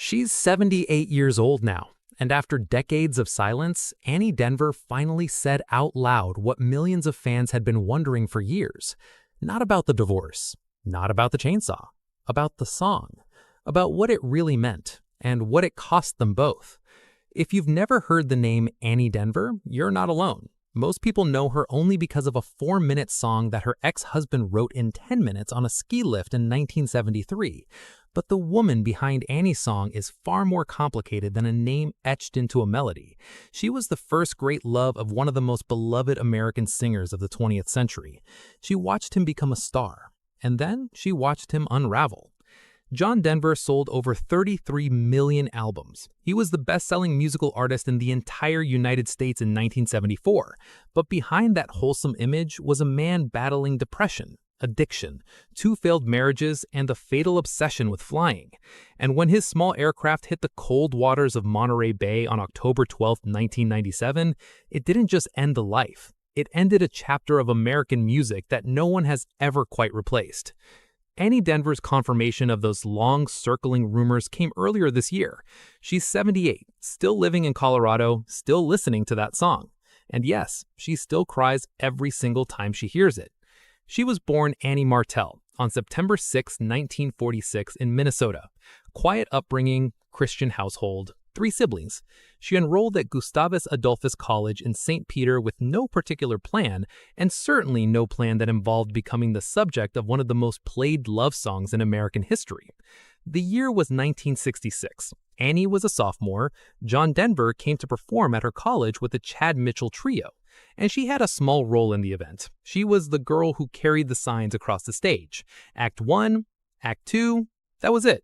She's 78 years old now, and after decades of silence, Annie Denver finally said out loud what millions of fans had been wondering for years. Not about the divorce, not about the chainsaw, about the song, about what it really meant, and what it cost them both. If you've never heard the name Annie Denver, you're not alone. Most people know her only because of a 4-minute song that her ex-husband wrote in 10 minutes on a ski lift in 1973. But the woman behind Annie's song is far more complicated than a name etched into a melody. She was the first great love of one of the most beloved American singers of the 20th century. She watched him become a star, and then she watched him unravel. John Denver sold over 33 million albums. He was the best-selling musical artist in the entire United States in 1974. But behind that wholesome image was a man battling depression, addiction, 2 failed marriages, and a fatal obsession with flying. And when his small aircraft hit the cold waters of Monterey Bay on October 12, 1997, it didn't just end a life. It ended a chapter of American music that no one has ever quite replaced. Annie Denver's confirmation of those long circling rumors came earlier this year. She's 78, still living in Colorado, still listening to that song. And yes, she still cries every single time she hears it. She was born Annie Martell on September 6, 1946 in Minnesota. Quiet upbringing, Christian household, 3 siblings. She enrolled at Gustavus Adolphus College in St. Peter with no particular plan, and certainly no plan that involved becoming the subject of one of the most played love songs in American history. The year was 1966. Annie was a sophomore. John Denver came to perform at her college with the Chad Mitchell Trio, and she had a small role in the event. She was the girl who carried the signs across the stage. Act 1, Act 2, that was it.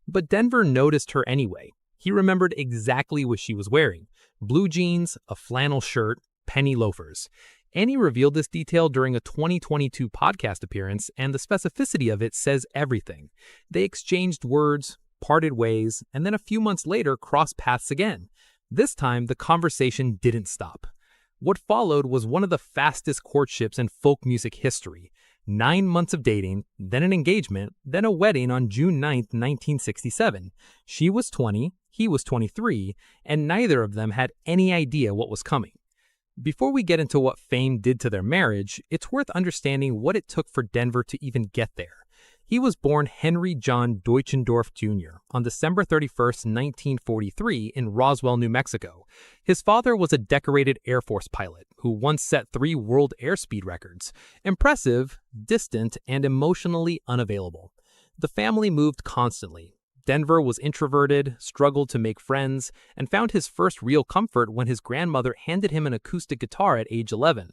But Denver noticed her anyway. He remembered exactly what she was wearing: blue jeans, a flannel shirt, penny loafers. Annie revealed this detail during a 2022 podcast appearance, and the specificity of it says everything. They exchanged words, parted ways, and then a few months later crossed paths again. This time, the conversation didn't stop. What followed was one of the fastest courtships in folk music history. 9 months of dating, then an engagement, then a wedding on June 9, 1967. She was 20, he was 23, and neither of them had any idea what was coming. Before we get into what fame did to their marriage, it's worth understanding what it took for Denver to even get there. He was born Henry John Deutschendorf Jr. on December 31, 1943 in Roswell, New Mexico. His father was a decorated Air Force pilot who once set 3 world airspeed records. Impressive, distant, and emotionally unavailable. The family moved constantly. Denver was introverted, struggled to make friends, and found his first real comfort when his grandmother handed him an acoustic guitar at age 11.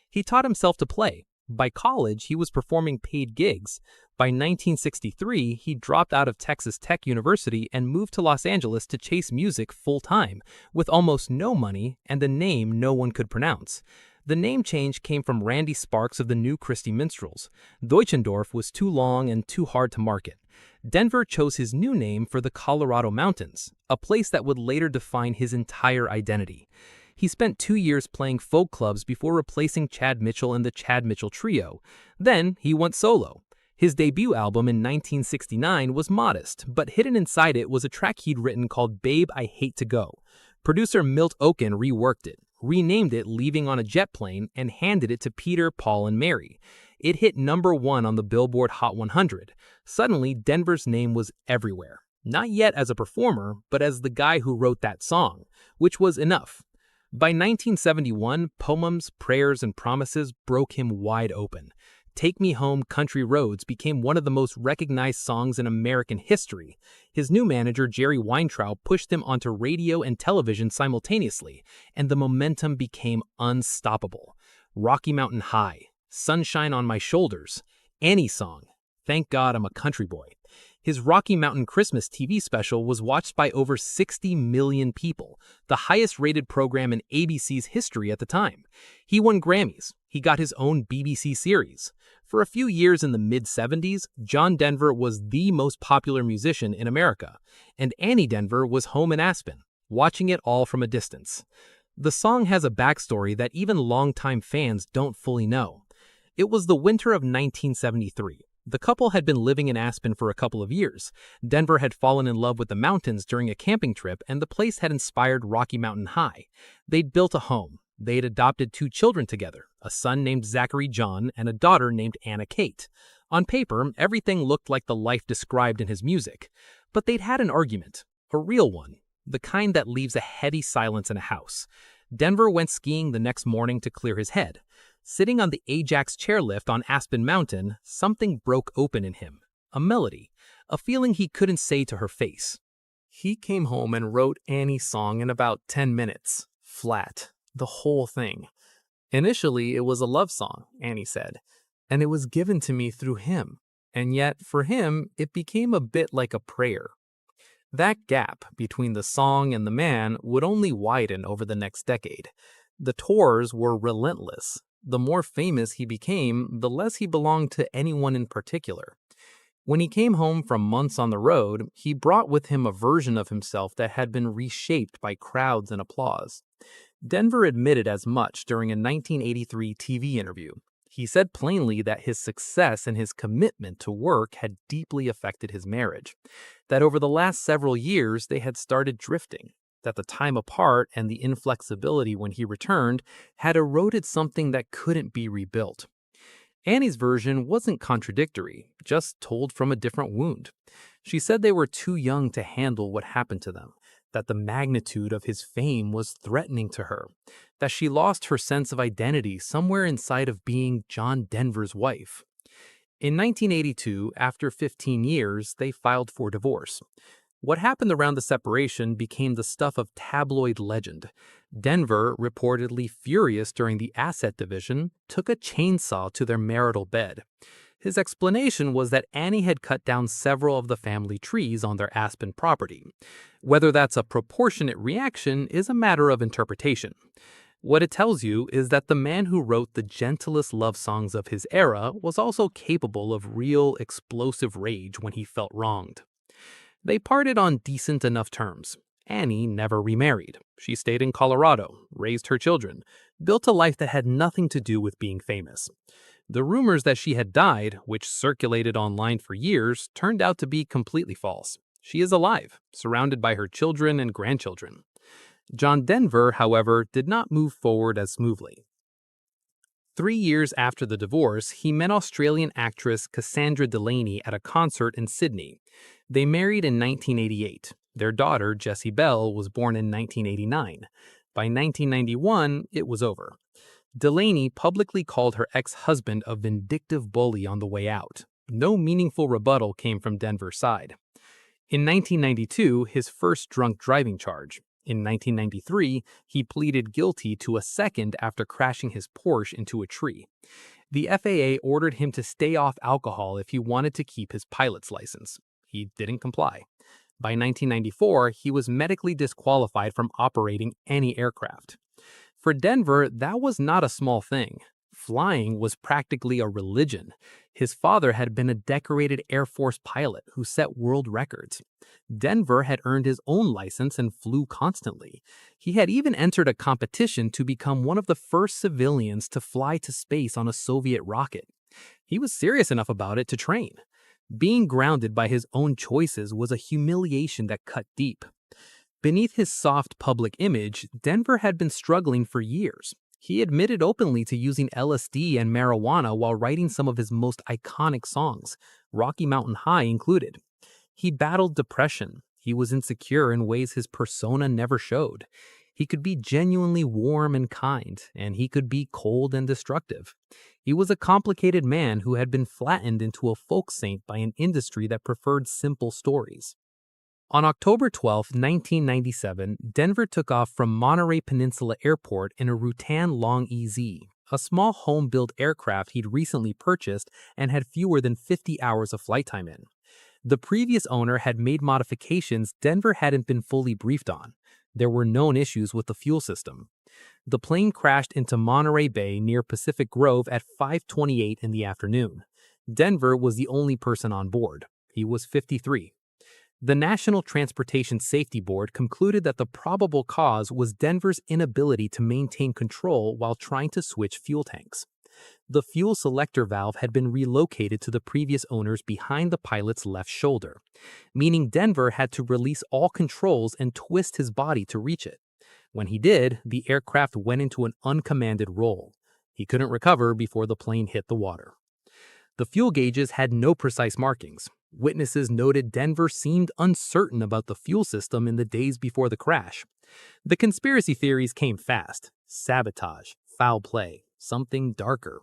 He taught himself to play. By college, he was performing paid gigs. By 1963, he dropped out of Texas Tech University and moved to Los Angeles to chase music full-time, with almost no money and a name no one could pronounce. The name change came from Randy Sparks of the New Christy Minstrels. Deutschendorf was too long and too hard to market. Denver chose his new name for the Colorado Mountains, a place that would later define his entire identity. He spent 2 years playing folk clubs before replacing Chad Mitchell in the Chad Mitchell Trio. Then he went solo. His debut album in 1969 was modest, but hidden inside it was a track he'd written called Babe, I Hate to Go. Producer Milt Oken reworked it, renamed it Leaving on a Jet Plane, and handed it to Peter, Paul, and Mary. It hit #1 on the Billboard Hot 100. Suddenly, Denver's name was everywhere. Not yet as a performer, but as the guy who wrote that song, which was enough. By 1971, Poems, Prayers, and Promises broke him wide open. Take Me Home, Country Roads became one of the most recognized songs in American history. His new manager, Jerry Weintraub, pushed him onto radio and television simultaneously, and the momentum became unstoppable. Rocky Mountain High, Sunshine on My Shoulders, Annie's song, Thank God I'm a Country Boy. His Rocky Mountain Christmas TV special was watched by over 60 million people, the highest-rated program in ABC's history at the time. He won Grammys. He got his own BBC series. For a few years in the mid-70s, John Denver was the most popular musician in America, and Annie Denver was home in Aspen, watching it all from a distance. The song has a backstory that even longtime fans don't fully know. It was the winter of 1973. The couple had been living in Aspen for a couple of years. Denver had fallen in love with the mountains during a camping trip, and the place had inspired Rocky Mountain High. They'd built a home. They'd adopted 2 children together, a son named Zachary John and a daughter named Anna Kate. On paper, everything looked like the life described in his music. But they'd had an argument, a real one, the kind that leaves a heavy silence in a house. Denver went skiing the next morning to clear his head. Sitting on the Ajax chairlift on Aspen Mountain, something broke open in him. A melody, a feeling he couldn't say to her face. He came home and wrote Annie's song in about 10 minutes. Flat. The whole thing. Initially, it was a love song, Annie said, and it was given to me through him. And yet, for him, it became a bit like a prayer. That gap between the song and the man would only widen over the next decade. The tours were relentless. The more famous he became, the less he belonged to anyone in particular. When he came home from months on the road, he brought with him a version of himself that had been reshaped by crowds and applause. Denver admitted as much during a 1983 TV interview. He said plainly that his success and his commitment to work had deeply affected his marriage, that over the last several years they had started drifting, that the time apart and the inflexibility when he returned had eroded something that couldn't be rebuilt. Annie's version wasn't contradictory, just told from a different wound. She said they were too young to handle what happened to them, that the magnitude of his fame was threatening to her, that she lost her sense of identity somewhere inside of being John Denver's wife. In 1982, after 15 years, they filed for divorce. What happened around the separation became the stuff of tabloid legend. Denver, reportedly furious during the asset division, took a chainsaw to their marital bed. His explanation was that Annie had cut down several of the family trees on their Aspen property. Whether that's a proportionate reaction is a matter of interpretation. What it tells you is that the man who wrote the gentlest love songs of his era was also capable of real, explosive rage when he felt wronged. They parted on decent enough terms. Annie never remarried. She stayed in Colorado, raised her children, built a life that had nothing to do with being famous. The rumors that she had died, which circulated online for years, turned out to be completely false. She is alive, surrounded by her children and grandchildren. John Denver, however, did not move forward as smoothly. 3 years after the divorce, he met Australian actress Cassandra Delaney at a concert in Sydney. They married in 1988. Their daughter, Jessie Bell, was born in 1989. By 1991, it was over. Delaney publicly called her ex-husband a vindictive bully on the way out. No meaningful rebuttal came from Denver's side. In 1992, his first drunk driving charge. In 1993, he pleaded guilty to a second after crashing his Porsche into a tree. The FAA ordered him to stay off alcohol if he wanted to keep his pilot's license. He didn't comply. By 1994, he was medically disqualified from operating any aircraft. For Denver, that was not a small thing. Flying was practically a religion. His father had been a decorated Air Force pilot who set world records. Denver had earned his own license and flew constantly. He had even entered a competition to become one of the first civilians to fly to space on a Soviet rocket. He was serious enough about it to train. Being grounded by his own choices was a humiliation that cut deep. Beneath his soft public image, Denver had been struggling for years. He admitted openly to using LSD and marijuana while writing some of his most iconic songs, Rocky Mountain High included. He battled depression. He was insecure in ways his persona never showed. He could be genuinely warm and kind, and he could be cold and destructive. He was a complicated man who had been flattened into a folk saint by an industry that preferred simple stories. On October 12, 1997, Denver took off from Monterey Peninsula Airport in a Rutan Long EZ, a small home-built aircraft he'd recently purchased and had fewer than 50 hours of flight time in. The previous owner had made modifications Denver hadn't been fully briefed on. There were known issues with the fuel system. The plane crashed into Monterey Bay near Pacific Grove at 5:28 in the afternoon. Denver was the only person on board. He was 53. The National Transportation Safety Board concluded that the probable cause was Denver's inability to maintain control while trying to switch fuel tanks. The fuel selector valve had been relocated to the previous owners behind the pilot's left shoulder, meaning Denver had to release all controls and twist his body to reach it. When he did, the aircraft went into an uncommanded roll. He couldn't recover before the plane hit the water. The fuel gauges had no precise markings. Witnesses noted Denver seemed uncertain about the fuel system in the days before the crash. The conspiracy theories came fast: sabotage, foul play, something darker.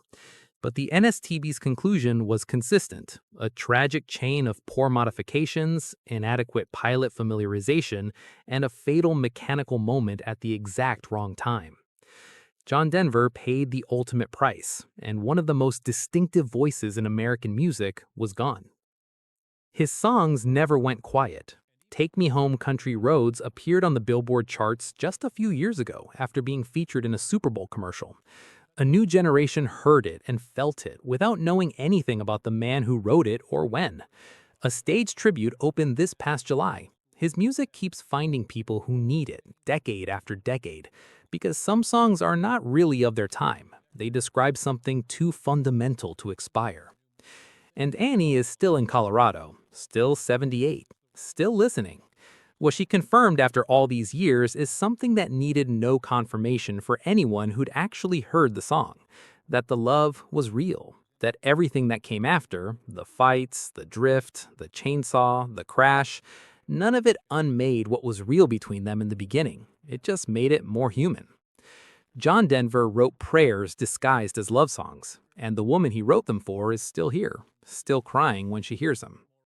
But the NSTB's conclusion was consistent: a tragic chain of poor modifications, inadequate pilot familiarization, and a fatal mechanical moment at the exact wrong time. John Denver paid the ultimate price, and one of the most distinctive voices in American music was gone. His songs never went quiet. Take Me Home, Country Roads appeared on the Billboard charts just a few years ago after being featured in a Super Bowl commercial. A new generation heard it and felt it without knowing anything about the man who wrote it or when. A stage tribute opened this past July. His music keeps finding people who need it, decade after decade, because some songs are not really of their time. They describe something too fundamental to expire. And Annie is still in Colorado, still 78, still listening. What she confirmed after all these years is something that needed no confirmation for anyone who'd actually heard the song: that the love was real, that everything that came after, the fights, the drift, the chainsaw, the crash, none of it unmade what was real between them in the beginning. It just made it more human. John Denver wrote prayers disguised as love songs, and the woman he wrote them for is still here, still crying when she hears them.